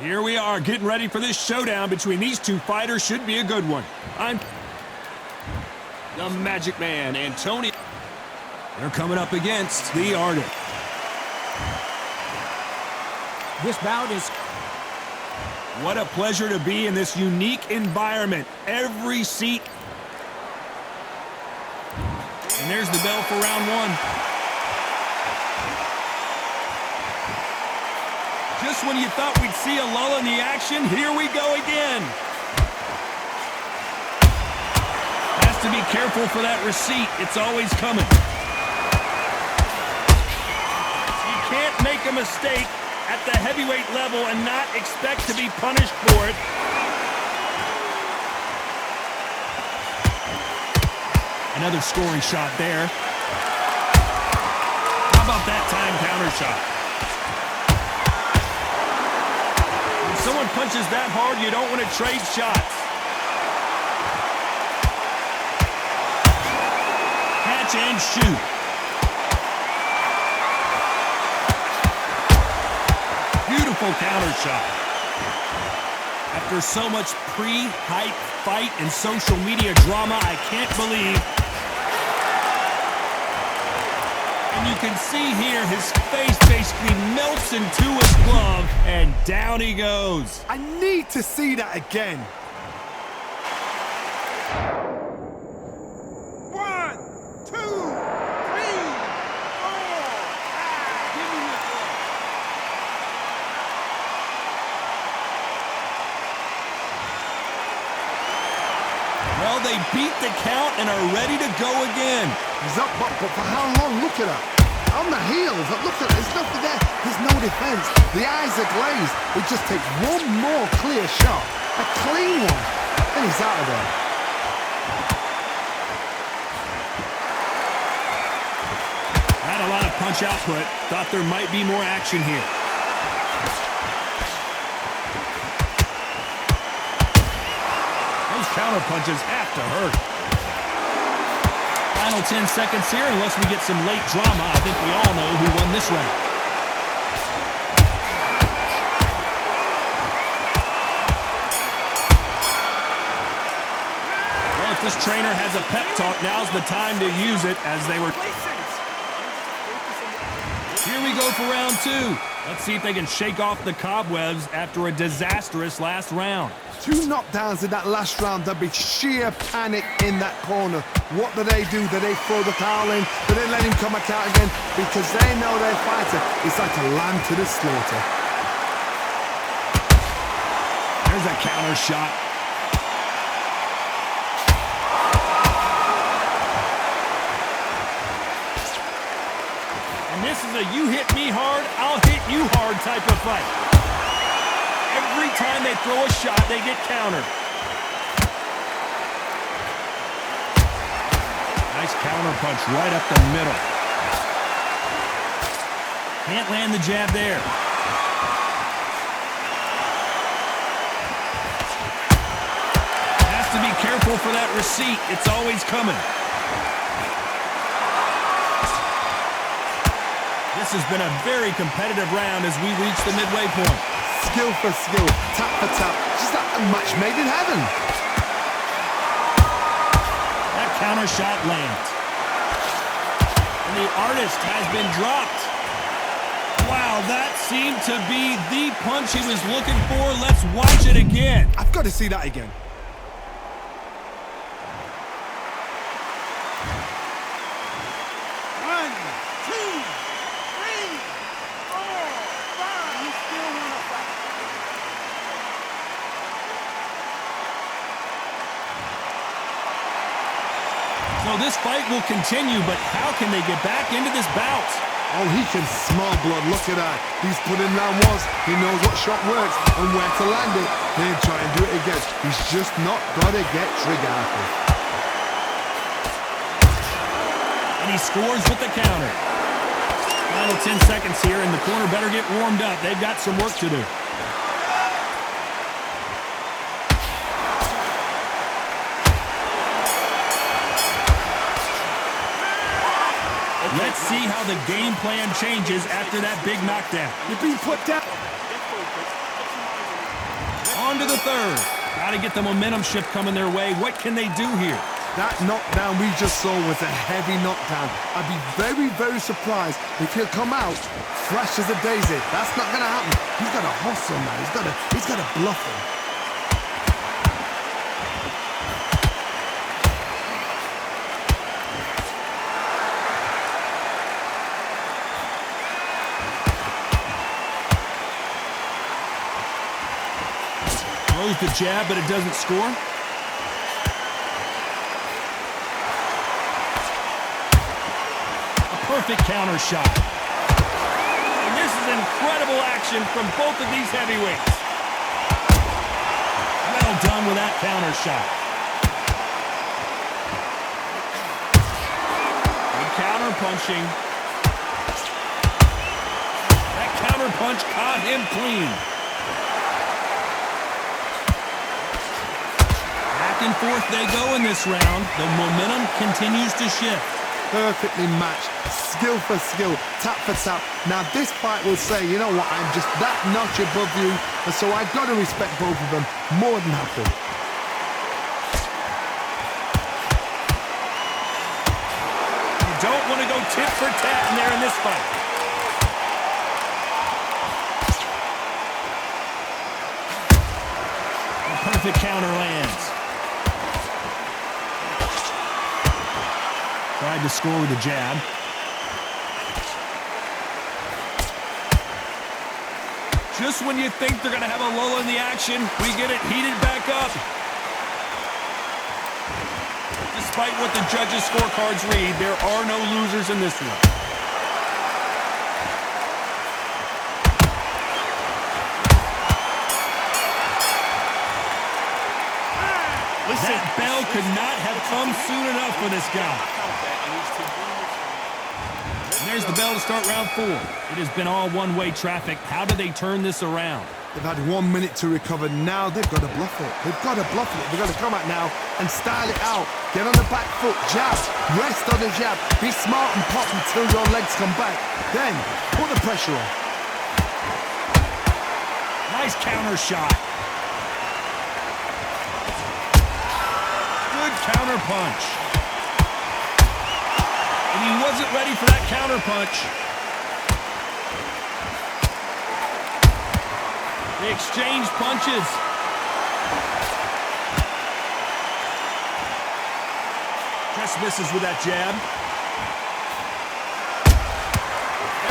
Here we are, getting ready for this showdown between these two fighters. Should be a good one. I'm the Magic Man, Antonio. They're coming up against the Artist. This bout is... What a pleasure to be in this unique environment. Every seat. And there's the bell for round one. Just when you thought we'd see a lull in the action, here we go again. Has to be careful for that receipt. It's always coming. You can't make a mistake at the heavyweight level and not expect to be punished for it. Another scoring shot there. How about that time counter shot? When someone punches that hard, you don't want to trade shots. Catch and shoot. Beautiful counter shot. After so much pre-hype fight and social media drama, I can't believe. And you can see here his face basically melts into his glove, and down he goes. I need to see that again. One, two, three, four, five. Give me your glove. Well, they beat the count and are ready to go again. He's up, but for how long? Look at that. On the heels, look at it. There's nothing there. There's no defense. The eyes are glazed. It just takes one more clear shot. A clean one. And he's out of there. Had a lot of punch output. Thought there might be more action here. Those counter punches have to hurt. Final 10 seconds here. Unless we get some late drama, I think we all know who won this round. Well, if this trainer has a pep talk, now's the time to use it, as they were... Here we go for round two. Let's see if they can shake off the cobwebs after a disastrous last round. 2 knockdowns in that last round. There'd be sheer panic in that corner. What do? Do they throw the towel in? Do they let him come back out again? Because they know their fighter is like a lamb to the slaughter. There's a counter shot. And this is a you hit me hard, I'll hit you hard type of fight. Every time they throw a shot, they get countered. Nice counter punch right up the middle. Can't land the jab there. Has to be careful for that receipt. It's always coming. This has been a very competitive round as we reach the midway point. Skill for skill, tap for tap, just like a match made in heaven. That counter shot lands. And the Artist has been dropped. Wow, that seemed to be the punch he was looking for. Let's watch it again. I've got to see that again. One, two, three, four, five. You still want to fight? So this fight will continue, but how can they get back into this bout? Oh, he can smell blood. Look at that. He's put in round once. He knows what shot works and where to land it. Then try and do it again. He's just not got to get trigger happy. And he scores with the counter. Final 10 seconds here, and the corner better get warmed up. They've got some work to do. Let's see how the game plan changes after that big knockdown. You're being put down. on to the third. Got to get the momentum shift coming their way. What can they do here? That knockdown we just saw was a heavy knockdown. I'd be very, very surprised if he'll come out fresh as a daisy. That's not going to happen. He's got to hustle now. He's got to bluff him. Throws the jab, but it doesn't score. Perfect counter shot. And this is incredible action from both of these heavyweights. Well done with that counter shot. Good counter punching. That counter punch caught him clean. Back and forth they go in this round. The momentum continues to shift. Perfectly matched, skill for skill, tap for tap. Now this fight will say, you know what, I'm just that notch above you, and so I've got to respect both of them more than happy. You don't want to go tit for tat in there in this fight. A perfect counter lands. Tried to score with a jab. Just when you think they're going to have a lull in the action, we get it heated back up. Despite what the judges' scorecards read, there are no losers in this one. That bell could not have come soon enough for this guy. And there's the bell to start round 4. It has been all one-way traffic. How do they turn this around? They've had 1 minute to recover. Now they've got to bluff it. They've got to bluff it. They've got to come out now and style it out. Get on the back foot, jab, rest on the jab. Be smart and pop until your legs come back. Then put the pressure on. Nice counter shot. Good counter punch. And he wasn't ready for that counter punch. They exchange punches. Just misses with that jab.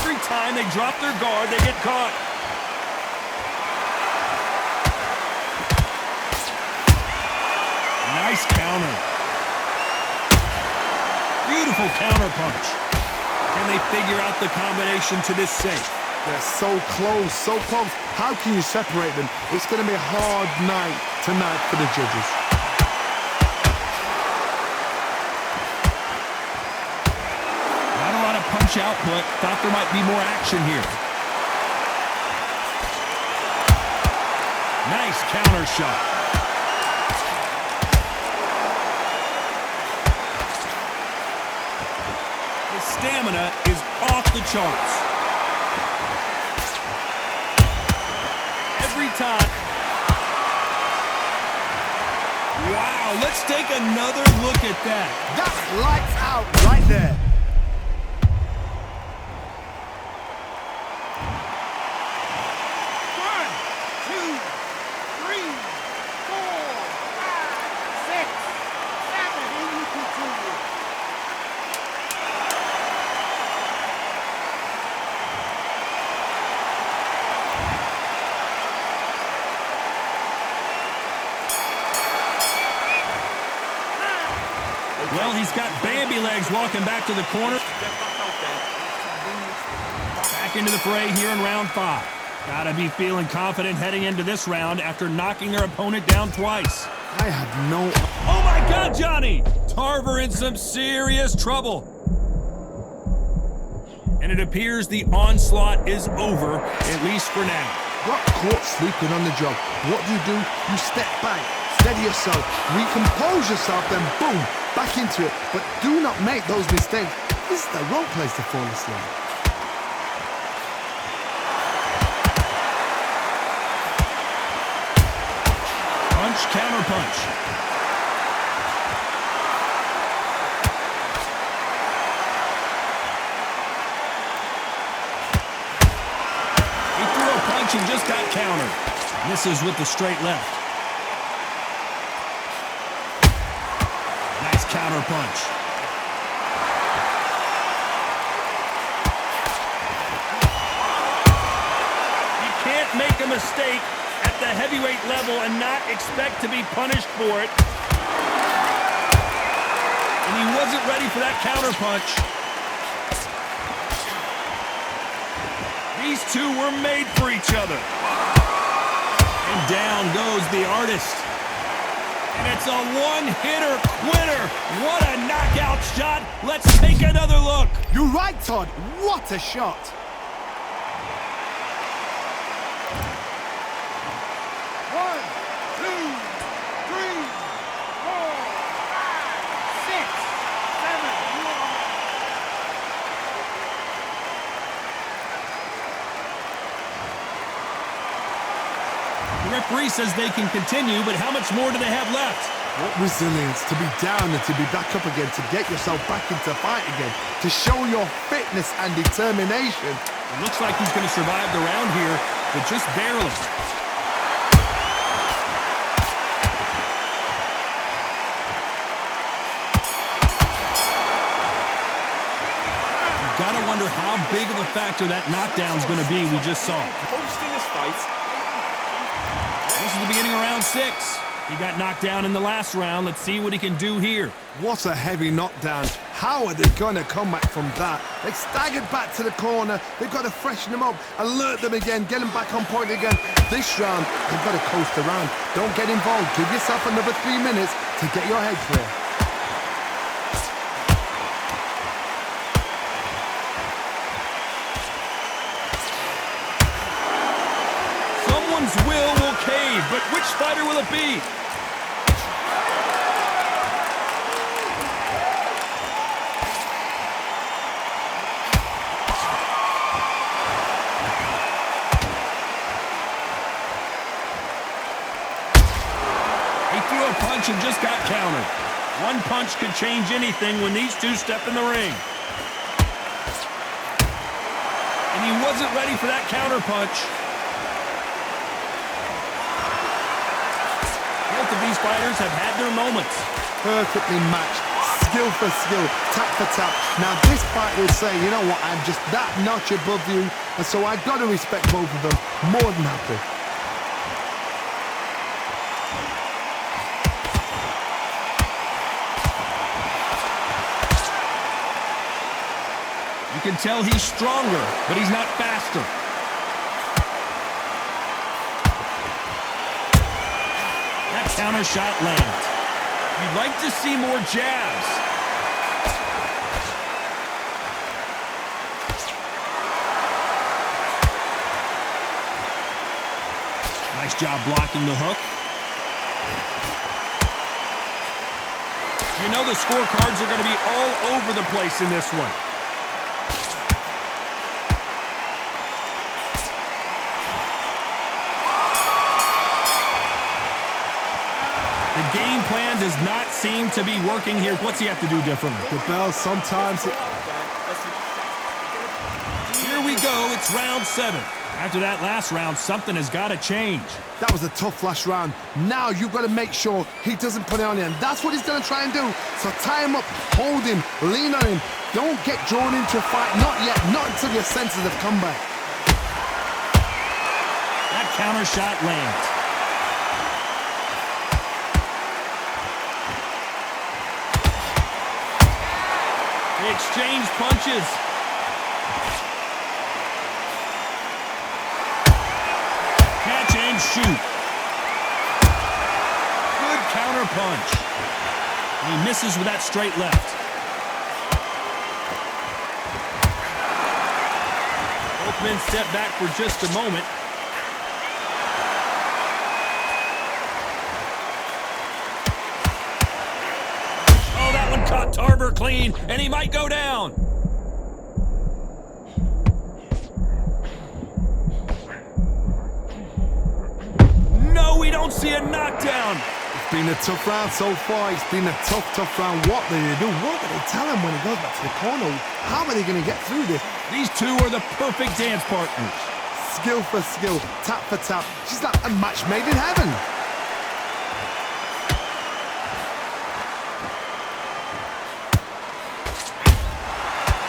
Every time they drop their guard, they get caught. Nice counter. Beautiful counter punch. Can they figure out the combination to this safe? They're so close, so close. How can you separate them? It's going to be a hard night tonight for the judges. Not a lot of punch output. Thought there might be more action here. Nice counter shot. His stamina is off the charts. Every time. Wow, let's take another look at that. That's lights out right there. Well, he's got Bambi legs walking back to the corner. Back into the fray here in round 5. Gotta be feeling confident heading into this round after knocking their opponent down twice. I have no... Oh my God, Johnny! Tarver in some serious trouble. And it appears the onslaught is over, at least for now. Got caught sleeping on the job. What do? You step back, steady yourself, recompose yourself, then boom, back into it. But do not make those mistakes. This is the wrong place to fall asleep. Punch, counter punch. He threw a punch and just got countered. Misses with the straight left. Nice counter punch. You can't make a mistake at the heavyweight level and not expect to be punished for it. And he wasn't ready for that counter punch. These two were made for each other. And down goes the artist. And it's a one-hitter quitter. What a knockout shot. Let's take another look. You're right, Todd. What a shot. The referee says they can continue, but how much more do they have left? What resilience to be down and to be back up again, to get yourself back into fight again, to show your fitness and determination. It looks like he's going to survive the round here, but just barely. You've got to wonder how big of a factor that knockdown's going to be we just saw. Hosting this fight. This is the beginning of round 6. He got knocked down in the last round. Let's see what he can do here. What a heavy knockdown. How are they going to come back from that? They staggered back to the corner. They've got to freshen them up, alert them again, get them back on point again. This round, they've got to coast around. Don't get involved. Give yourself another 3 minutes to get your head clear. Someone's will cave, but which fighter will it be? He threw a punch and just got countered. One punch could change anything when these two step in the ring. And he wasn't ready for that counter punch. Both of these fighters have had their moments. Perfectly matched, skill for skill, tap for tap. Now this fight will say, you know what, I'm just that notch above you, and so I've got to respect both of them more than happy. You can tell he's stronger, but he's not faster. That counter shot lands. You'd like to see more jabs. Nice job blocking the hook. You know the scorecards are going to be all over the place in this one. The game plan does not seem to be working here. What's he have to do differently? The bell sometimes... Here we go. It's round 7. After that last round, something has got to change. That was a tough last round. Now you've got to make sure he doesn't put it on you, and that's what he's going to try and do. So tie him up, hold him, lean on him. Don't get drawn into a fight. Not yet. Not until your senses have come back. That counter shot lands. They exchange punches. Catch and shoot. Good counter punch. And he misses with that straight left. Both men step back for just a moment. Caught Tarver clean, and he might go down. No, we don't don't see a knockdown. It's been a tough round so far. It's been a tough round. What do they do? What do they tell him when he goes back to the corner? How are they going to get through this? These two are the perfect dance partners. Skill for skill, tap for tap. She's like a match made in heaven.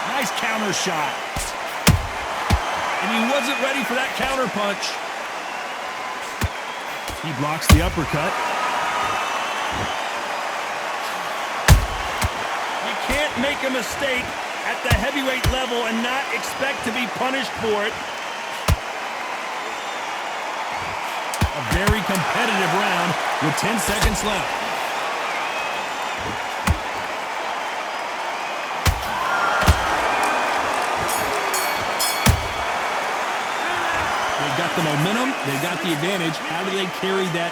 Nice counter shot. And he wasn't ready for that counter punch. He blocks the uppercut. You can't make a mistake at the heavyweight level and not expect to be punished for it. A very competitive round with 10 seconds left. They've got the momentum, they've got the advantage. How do they carry that?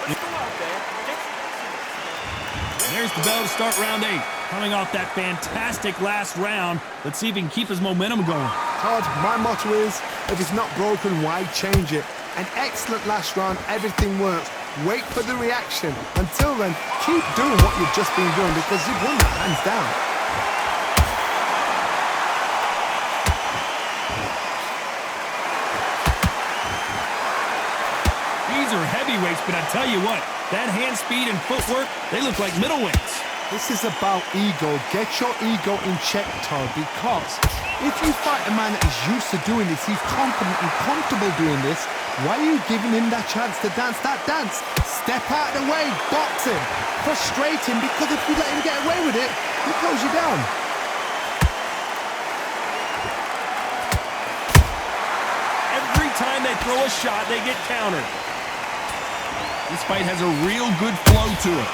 There's the bell to start round 8. Coming off that fantastic last round, let's see if he can keep his momentum going. Todd, my motto is, if it's not broken, why change it? An excellent last round, everything works. Wait for the reaction. Until then, keep doing what you've just been doing because you've won that hands down. These are heavyweights, but I tell you what, that hand speed and footwork, they look like middleweights. This is about ego. Get your ego in check, Todd, because if you fight a man that is used to doing this, he's confident and comfortable doing this, why are you giving him that chance to dance that dance? Step out of the way, box him, frustrate him, because if you let him get away with it, he close you down. Every time they throw a shot, they get countered. This fight has a real good flow to it.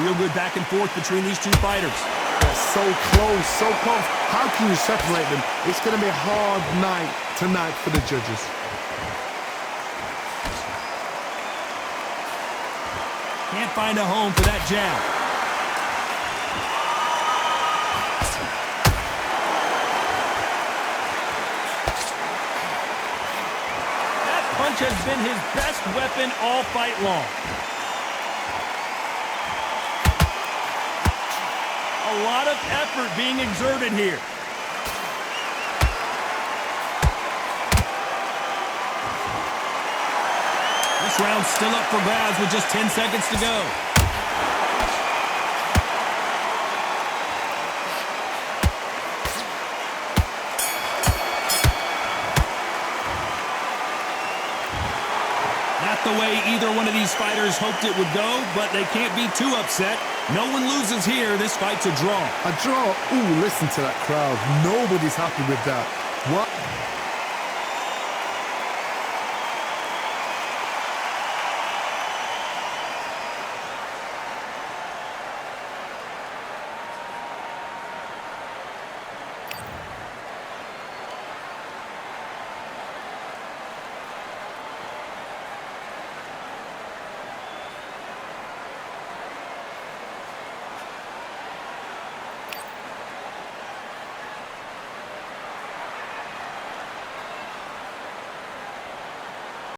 Real good back and forth between these two fighters. They're so close, so close. How can you separate them? It's going to be a hard night tonight for the judges. Can't find a home for that jab. That punch has been his best weapon all fight long. A lot of effort being exerted here. This round's still up for grabs with just 10 seconds to go. Not the way either one of these fighters hoped it would go, but they can't be too upset. No one loses here. This fight's a draw. A draw? Ooh, listen to that crowd. Nobody's happy with that. What?